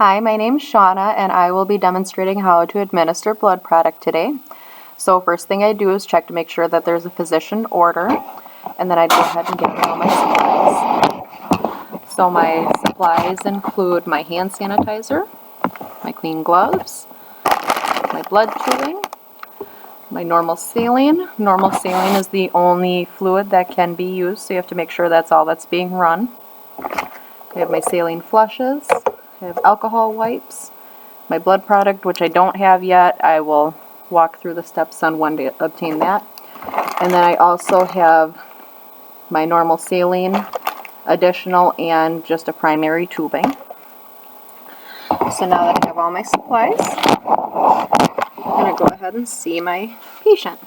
Hi, my name's Shauna and I will be demonstrating how to administer blood product today. So first thing I do is check to make sure that there's a physician order, and then I'd go ahead and gather all my supplies. So my supplies include my hand sanitizer, my clean gloves, my blood tubing, my normal saline. Normal saline is the only fluid that can be used, so you have to make sure that's all that's being run. I have my saline flushes. I have alcohol wipes, my blood product, which I don't have yet. I will walk through the steps on when to obtain that. And then I also have my normal saline, additional, and just a primary tubing. So now that I have all my supplies, I'm going to go ahead and see my patient.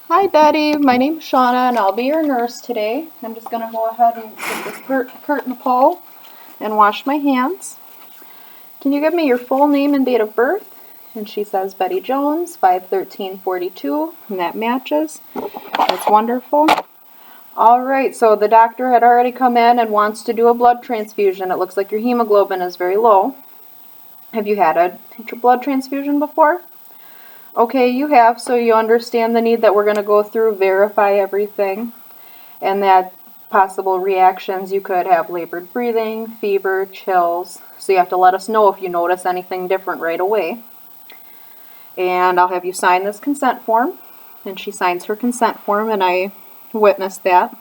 Hi Betty, my name's Shauna and I'll be your nurse today. I'm just going to go ahead and get this curtain pole and wash my hands. Can you give me your full name and date of birth? And she says Betty Jones, 5/13/42, and that matches. That's wonderful. Alright, so the doctor had already come in and wants to do a blood transfusion. It looks like your hemoglobin is very low. Have you had a blood transfusion before? Okay, you have, so you understand the need that we're going to go through, verify everything, and that possible reactions. You could have labored breathing, fever, chills, so you have to let us know if you notice anything different right away. And I'll have you sign this consent form, and she signs her consent form, and I witnessed that.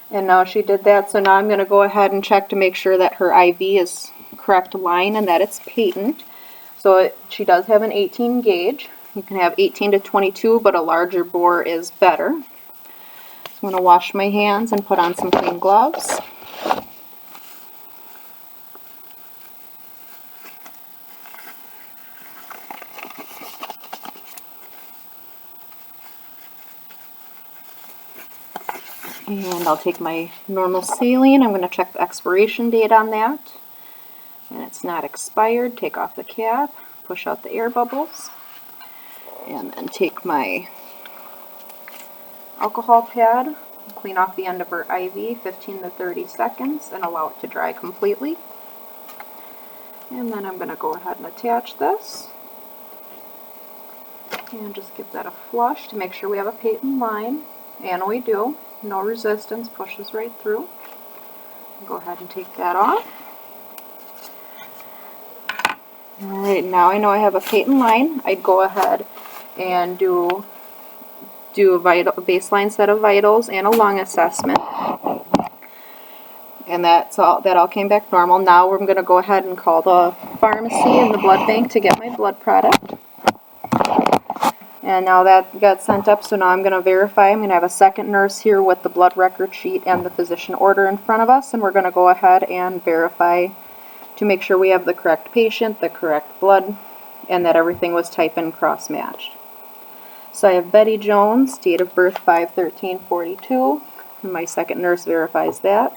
And now she did that, so now I'm going to go ahead and check to make sure that her IV is correct line and that it's patent. So she does have an 18 gauge. You can have 18 to 22, but a larger bore is better. So I'm going to wash my hands and put on some clean gloves. And I'll take my normal saline. I'm going to check the expiration date on that. And it's not expired. Take off the cap, push out the air bubbles, and then take my alcohol pad, clean off the end of her IV, 15 to 30 seconds, and allow it to dry completely. And then I'm going to go ahead and attach this, and just give that a flush to make sure we have a patent line, and we do. No resistance, pushes right through. Go ahead and take that off. Alright, now I know I have a patent line. I'd go ahead and do a baseline set of vitals and a lung assessment. And that all came back normal. Now we're going to go ahead and call the pharmacy and the blood bank to get my blood product. And now that got sent up, so now I'm going to verify. I'm going to have a second nurse here with the blood record sheet and the physician order in front of us, and we're going to go ahead and verify to make sure we have the correct patient, the correct blood, and that everything was type and cross-matched. So I have Betty Jones, date of birth 5/13/42, and my second nurse verifies that.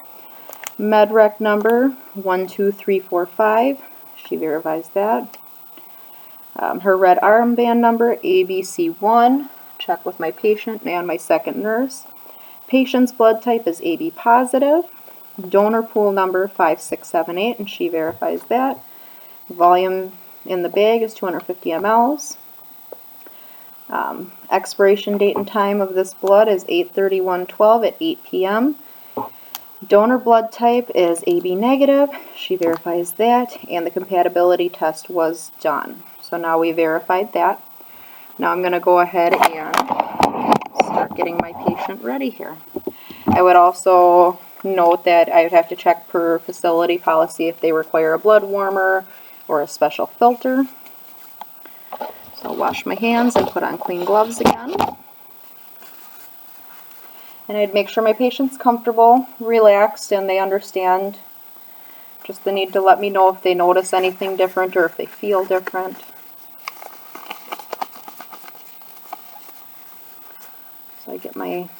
MedRec number 12345, she verifies that. Her red armband number ABC1, check with my patient and my second nurse. Patient's blood type is AB positive. Donor pool number 5678, and she verifies that. Volume in the bag is 250 mLs. Expiration date and time of this blood is 8/31/12 at 8 p.m. Donor blood type is AB negative. She verifies that, and the compatibility test was done. So now we verified that. Now I'm going to go ahead and start getting my patient ready here. I would also note that I would have to check per facility policy if they require a blood warmer or a special filter. So I'll wash my hands and put on clean gloves again. And I'd make sure my patient's comfortable, relaxed, and they understand just the need to let me know if they notice anything different or if they feel different. So I get my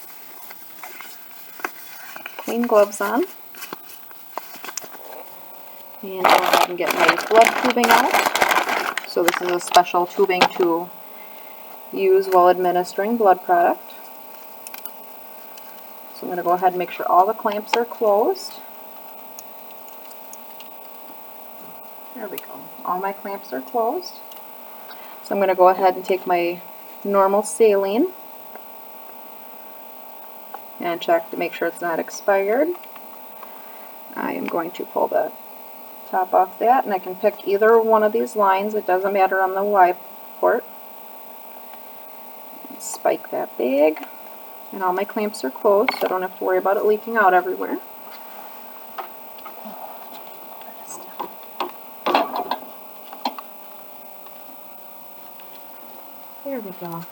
clean gloves on. And go ahead and get my blood tubing out. So this is a special tubing to use while administering blood product. So I'm going to go ahead and make sure all the clamps are closed. There we go. All my clamps are closed. So I'm going to go ahead and take my normal saline and check to make sure it's not expired. I am going to pull the top off that, and I can pick either one of these lines. It doesn't matter on the Y port. Spike that bag, and all my clamps are closed, so I don't have to worry about it leaking out everywhere. There we go.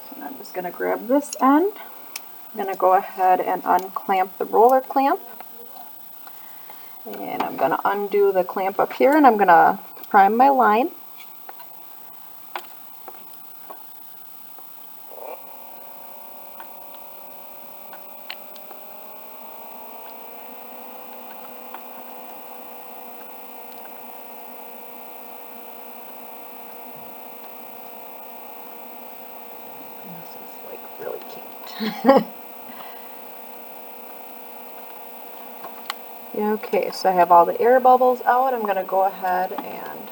So I'm just going to grab this end. I'm going to go ahead and unclamp the roller clamp. And I'm going to undo the clamp up here, and I'm going to prime my line. This is like really cute. Okay, so I have all the air bubbles out. I'm going to go ahead and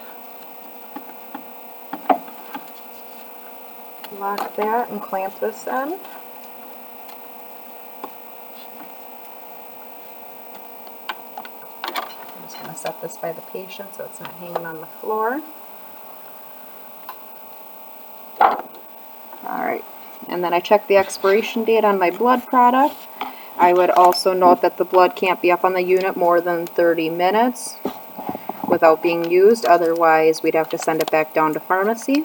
lock that and clamp this end. I'm just going to set this by the patient so it's not hanging on the floor. Alright, and then I check the expiration date on my blood product. I would also note that the blood can't be up on the unit more than 30 minutes without being used, otherwise we'd have to send it back down to pharmacy.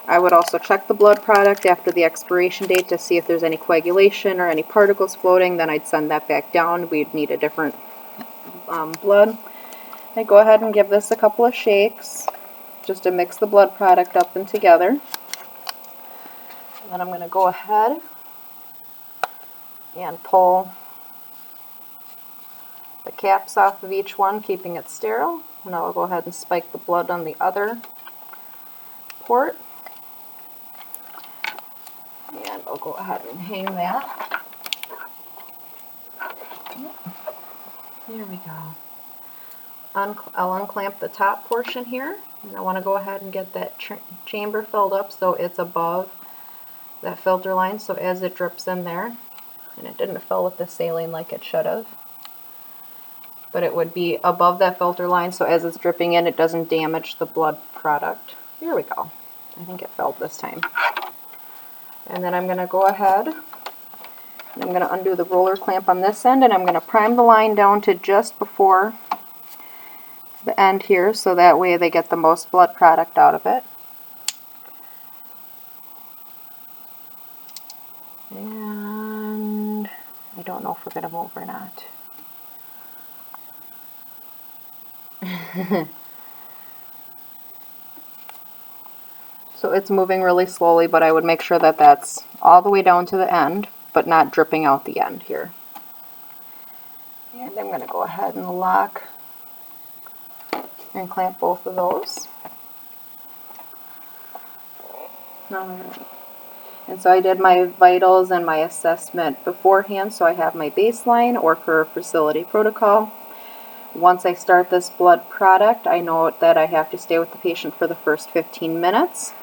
I would also check the blood product after the expiration date to see if there's any coagulation or any particles floating. Then I'd send that back down. We'd need a different blood. I go ahead and give this a couple of shakes just to mix the blood product up and together. And then I'm going to go ahead and pull the caps off of each one, keeping it sterile. And I'll go ahead and spike the blood on the other port. And I'll go ahead and hang that. There we go. I'll unclamp the top portion here. And I want to go ahead and get that chamber filled up so it's above that filter line, so as it drips in there, and it didn't fill with the saline like it should have, but it would be above that filter line, so as it's dripping in, it doesn't damage the blood product. Here we go. I think it filled this time. And then I'm going to go ahead and I'm going to undo the roller clamp on this end, and I'm going to prime the line down to just before the end here, so that way they get the most blood product out of it. And I don't know if we're going to move or not. So it's moving really slowly, but I would make sure that that's all the way down to the end, but not dripping out the end here. And I'm going to go ahead and lock and clamp both of those. Alright. And so I did my vitals and my assessment beforehand, so I have my baseline or per facility protocol. Once I start this blood product, I know that I have to stay with the patient for the first 15 minutes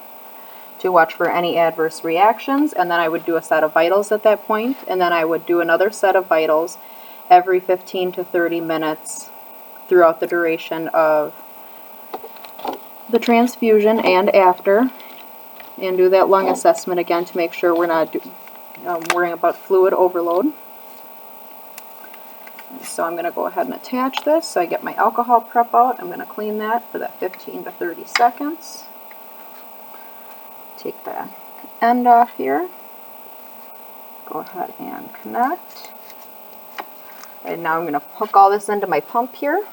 to watch for any adverse reactions, and then I would do a set of vitals at that point, and then I would do another set of vitals every 15 to 30 minutes throughout the duration of the transfusion and after. And do that lung assessment again to make sure we're not worrying about fluid overload. So I'm going to go ahead and attach this. So I get my alcohol prep out. I'm going to clean that for that 15 to 30 seconds. Take the end off here. Go ahead and connect. And now I'm going to hook all this into my pump here.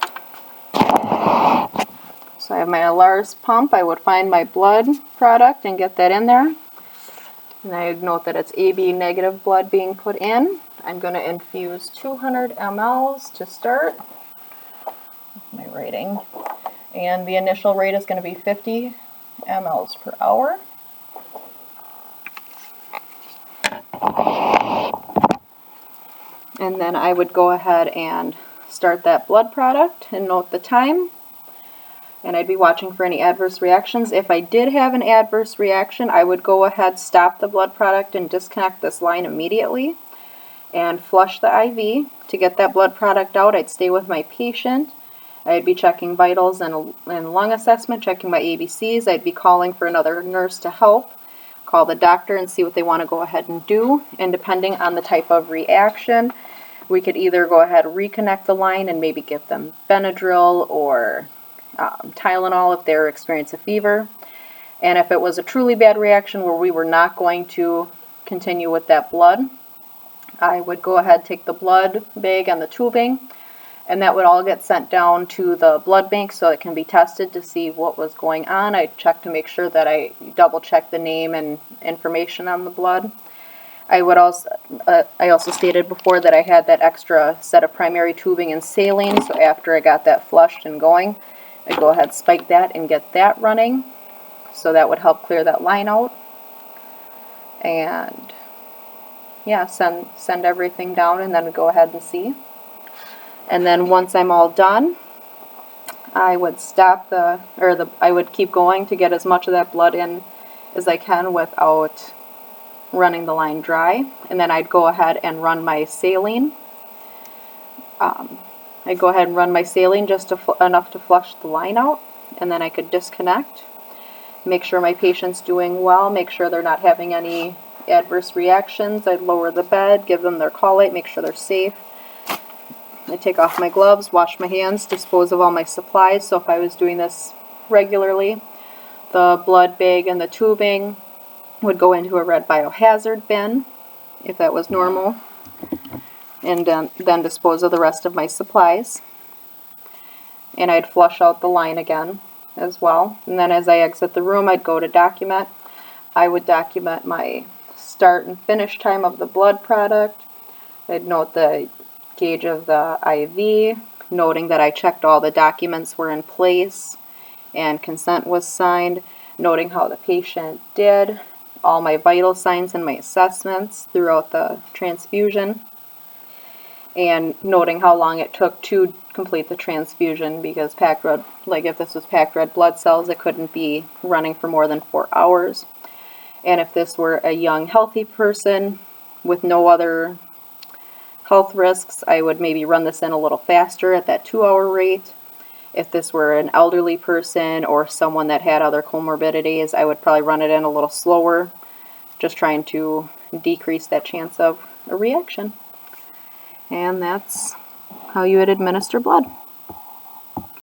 So I have my Alaris pump. I would find my blood product and get that in there. And I would note that it's AB negative blood being put in. I'm going to infuse 200 mLs to start. My rating. And the initial rate is going to be 50 mLs per hour. And then I would go ahead and start that blood product and note the time. And I'd be watching for any adverse reactions. If I did have an adverse reaction, I would go ahead, stop the blood product, and disconnect this line immediately and flush the IV. To get that blood product out, I'd stay with my patient. I'd be checking vitals and lung assessment, checking my ABCs. I'd be calling for another nurse to help, call the doctor and see what they want to go ahead and do. And depending on the type of reaction, we could either go ahead and reconnect the line and maybe give them Benadryl or Tylenol if they're experiencing a fever. And if it was a truly bad reaction where we were not going to continue with that blood, I would go ahead, take the blood bag and the tubing, and that would all get sent down to the blood bank so it can be tested to see what was going on. I'd check to make sure that I double check the name and information on the blood. I also stated before that I had that extra set of primary tubing and saline, so after I got that flushed and going, I'd go ahead, spike that and get that running, so that would help clear that line out. And yeah, send everything down and then go ahead and see. And then once I'm all done, I would stop I would keep going to get as much of that blood in as I can without running the line dry. And then I'd go ahead and run my saline. I'd go ahead and run my saline just enough to flush the line out, and then I could disconnect, make sure my patient's doing well, make sure they're not having any adverse reactions. I'd lower the bed, give them their call-out, make sure they're safe. I'd take off my gloves, wash my hands, dispose of all my supplies. So if I was doing this regularly, the blood bag and the tubing would go into a red biohazard bin, if that was normal, and then dispose of the rest of my supplies. And I'd flush out the line again as well. And then as I exit the room, I'd go to document. I would document my start and finish time of the blood product. I'd note the gauge of the IV, noting that I checked all the documents were in place and consent was signed, noting how the patient did, all my vital signs and my assessments throughout the transfusion, and noting how long it took to complete the transfusion, because packed red, like if this was packed red blood cells, it couldn't be running for more than 4 hours. And if this were a young, healthy person with no other health risks, I would maybe run this in a little faster at that 2-hour rate. If this were an elderly person or someone that had other comorbidities, I would probably run it in a little slower, just trying to decrease that chance of a reaction. And that's how you would administer blood.